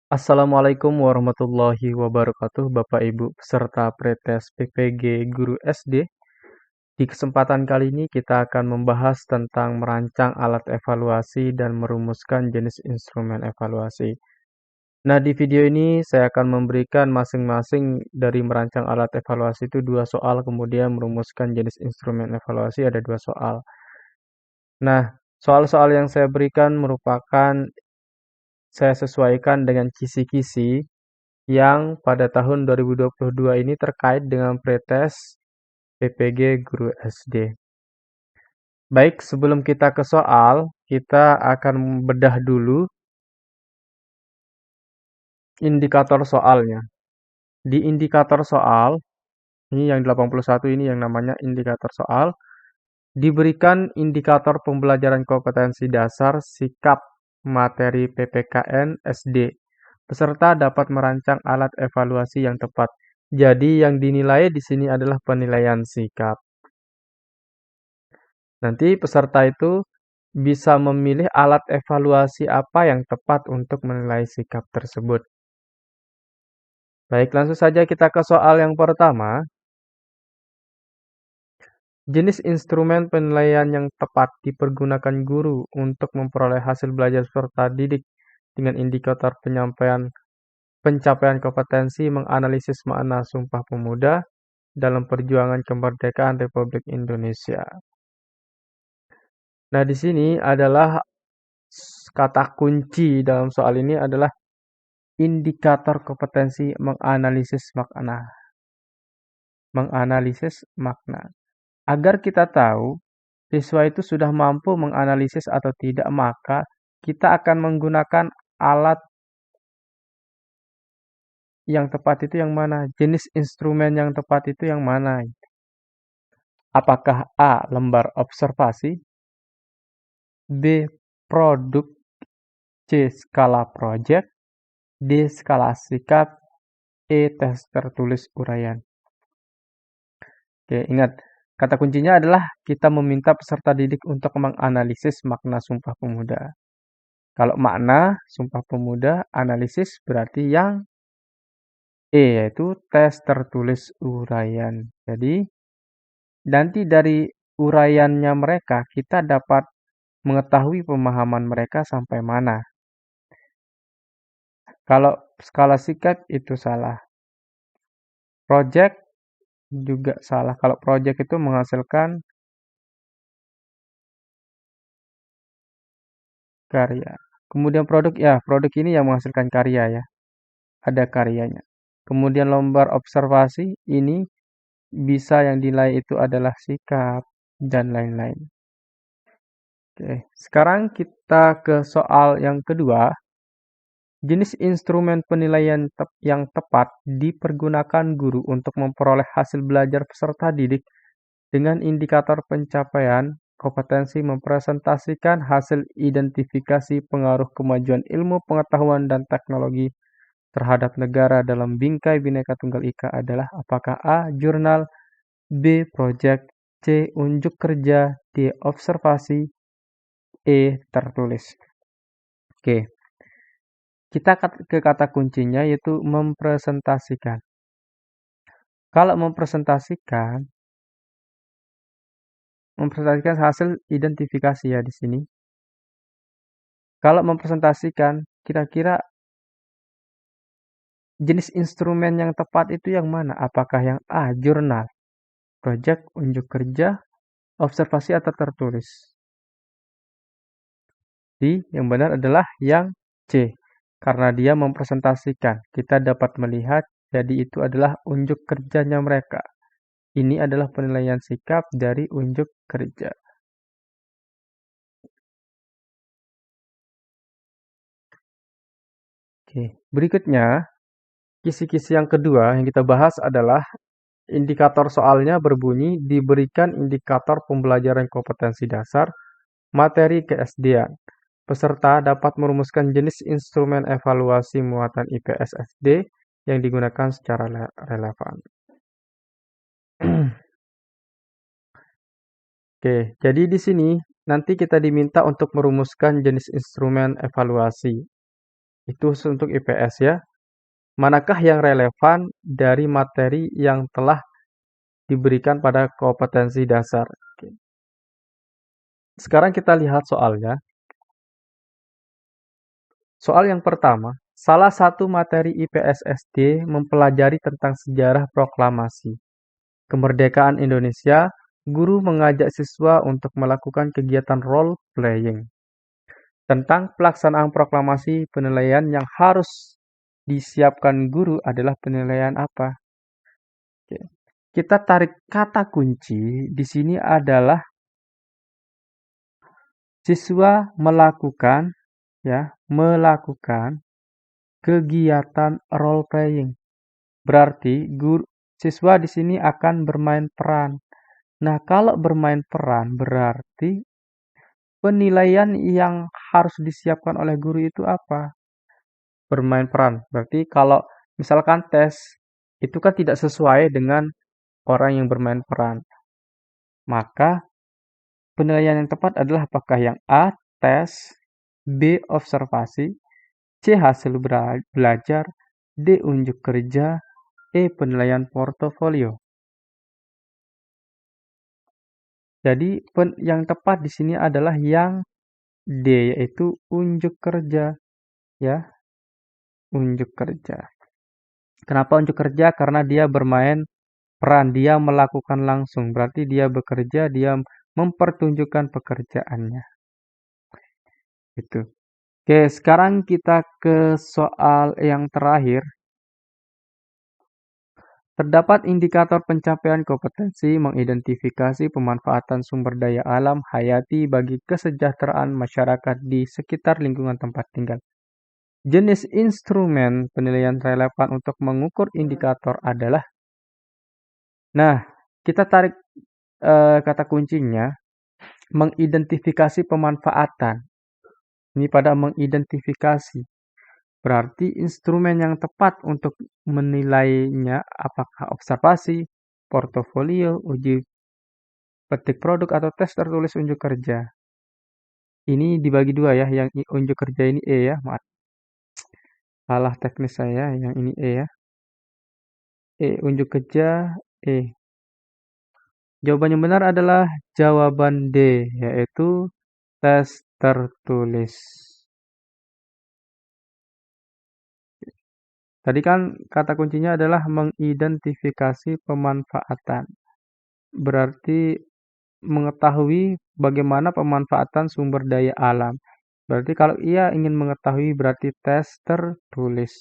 Assalamualaikum warahmatullahi wabarakatuh, Bapak Ibu peserta Pretest PPG Guru SD. Di kesempatan kali ini kita akan membahas tentang merancang alat evaluasi dan merumuskan jenis instrumen evaluasi. Nah, di video ini saya akan memberikan masing-masing dari merancang alat evaluasi itu dua soal, kemudian merumuskan jenis instrumen evaluasi ada dua soal. Nah, soal-soal yang saya berikan merupakan saya sesuaikan dengan kisi-kisi yang pada tahun 2022 ini terkait dengan pretest PPG Guru SD. Baik, sebelum kita ke soal, kita akan bedah dulu indikator soalnya. Di indikator soal, ini yang 81 ini yang namanya indikator soal, diberikan indikator pembelajaran kompetensi dasar sikap materi PPKN SD. Peserta dapat merancang alat evaluasi yang tepat. Jadi yang dinilai di sini adalah penilaian sikap. Nanti peserta itu bisa memilih alat evaluasi apa yang tepat untuk menilai sikap tersebut. Baik, langsung saja kita ke soal yang pertama. Jenis instrumen penilaian yang tepat dipergunakan guru untuk memperoleh hasil belajar peserta didik dengan indikator pencapaian kompetensi menganalisis makna Sumpah Pemuda dalam perjuangan kemerdekaan Republik Indonesia. Nah, di sini adalah kata kunci dalam soal ini adalah indikator kompetensi menganalisis makna. Menganalisis makna. Agar kita tahu siswa itu sudah mampu menganalisis atau tidak, maka kita akan menggunakan alat yang tepat itu yang mana? Jenis instrumen yang tepat itu yang mana? Apakah A. Lembar observasi, B. Produk, C. Skala project, D. Skala sikap, E. Tes tertulis uraian. Oke, ingat, kata kuncinya adalah kita meminta peserta didik untuk menganalisis makna Sumpah Pemuda. Kalau makna Sumpah Pemuda, analisis berarti yang E, yaitu tes tertulis uraian. Jadi, nanti dari uraiannya mereka, kita dapat mengetahui pemahaman mereka sampai mana. Kalau skala sikap itu salah. Project juga salah. Kalau project itu menghasilkan karya. Kemudian produk, ya produk ini yang menghasilkan karya ya. Ada karyanya. Kemudian lembar observasi ini bisa yang dinilai itu adalah sikap dan lain-lain. Oke, sekarang kita ke soal yang kedua. Jenis instrumen penilaian yang tepat dipergunakan guru untuk memperoleh hasil belajar peserta didik dengan indikator pencapaian kompetensi mempresentasikan hasil identifikasi pengaruh kemajuan ilmu pengetahuan dan teknologi terhadap negara dalam bingkai Bhinneka Tunggal Ika adalah apakah A. Jurnal, B. Project, C. Unjuk kerja, D. Observasi, E. Tertulis. Oke, kita ke kata kuncinya yaitu mempresentasikan. Kalau mempresentasikan hasil identifikasi ya di sini. Kalau mempresentasikan, kira-kira jenis instrumen yang tepat itu yang mana? Apakah yang A, jurnal, project, unjuk kerja, observasi atau tertulis? Yang benar adalah yang C, karena dia mempresentasikan. Kita dapat melihat, jadi itu adalah unjuk kerjanya mereka. Ini adalah penilaian sikap dari unjuk kerja. Oke, berikutnya, kisi-kisi yang kedua yang kita bahas adalah indikator soalnya berbunyi diberikan indikator pembelajaran kompetensi dasar, materi ke-SD-an. Peserta dapat merumuskan jenis instrumen evaluasi muatan IPS SD yang digunakan secara relevan. Oke, jadi di sini nanti kita diminta untuk merumuskan jenis instrumen evaluasi. Itu untuk IPS ya. Manakah yang relevan dari materi yang telah diberikan pada kompetensi dasar? Oke. Sekarang kita lihat soalnya. Soal yang pertama, salah satu materi IPS SD mempelajari tentang sejarah proklamasi kemerdekaan Indonesia. Guru mengajak siswa untuk melakukan kegiatan role playing. Tentang pelaksanaan proklamasi, penilaian yang harus disiapkan guru adalah penilaian apa? Oke. Kita tarik kata kunci di sini adalah siswa melakukan kegiatan role playing. Berarti siswa di sini akan bermain peran. Nah, kalau bermain peran berarti penilaian yang harus disiapkan oleh guru itu apa? Bermain peran. Berarti kalau misalkan tes itu kan tidak sesuai dengan orang yang bermain peran. Maka penilaian yang tepat adalah apakah yang A, tes, B, observasi, C, hasil belajar, D, unjuk kerja, E, penilaian portofolio. Jadi yang tepat di sini adalah yang D, yaitu unjuk kerja, ya, unjuk kerja. Kenapa unjuk kerja? Karena dia bermain peran, dia melakukan langsung. Berarti dia bekerja, dia mempertunjukkan pekerjaannya. Itu. Oke, sekarang kita ke soal yang terakhir. Terdapat indikator pencapaian kompetensi mengidentifikasi pemanfaatan sumber daya alam hayati bagi kesejahteraan masyarakat di sekitar lingkungan tempat tinggal. Jenis instrumen penilaian relevan untuk mengukur indikator adalah. Nah, kita tarik kata kuncinya mengidentifikasi pemanfaatan. Ini pada mengidentifikasi. Berarti instrumen yang tepat untuk menilainya apakah observasi, portofolio, uji petik produk, atau tes tertulis unjuk kerja. Ini dibagi dua ya, yang unjuk kerja ini E ya, maaf. Salah teknis saya, yang ini E ya. E, unjuk kerja E. Jawaban yang benar adalah jawaban D, yaitu tes tertulis. Tadi kan kata kuncinya adalah mengidentifikasi pemanfaatan. Berarti mengetahui bagaimana pemanfaatan sumber daya alam. Berarti kalau ia ingin mengetahui berarti tes tertulis.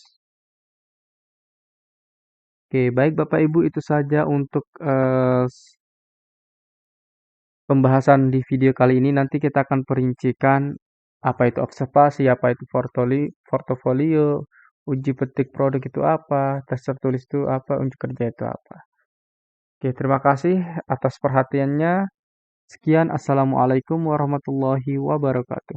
Oke, baik Bapak Ibu, itu saja untuk pembahasan di video kali ini. Nanti kita akan perincikan apa itu observasi, apa itu portofolio, uji petik produk itu apa, tes tertulis itu apa, unjuk kerja itu apa. Oke, terima kasih atas perhatiannya. Sekian, Assalamualaikum warahmatullahi wabarakatuh.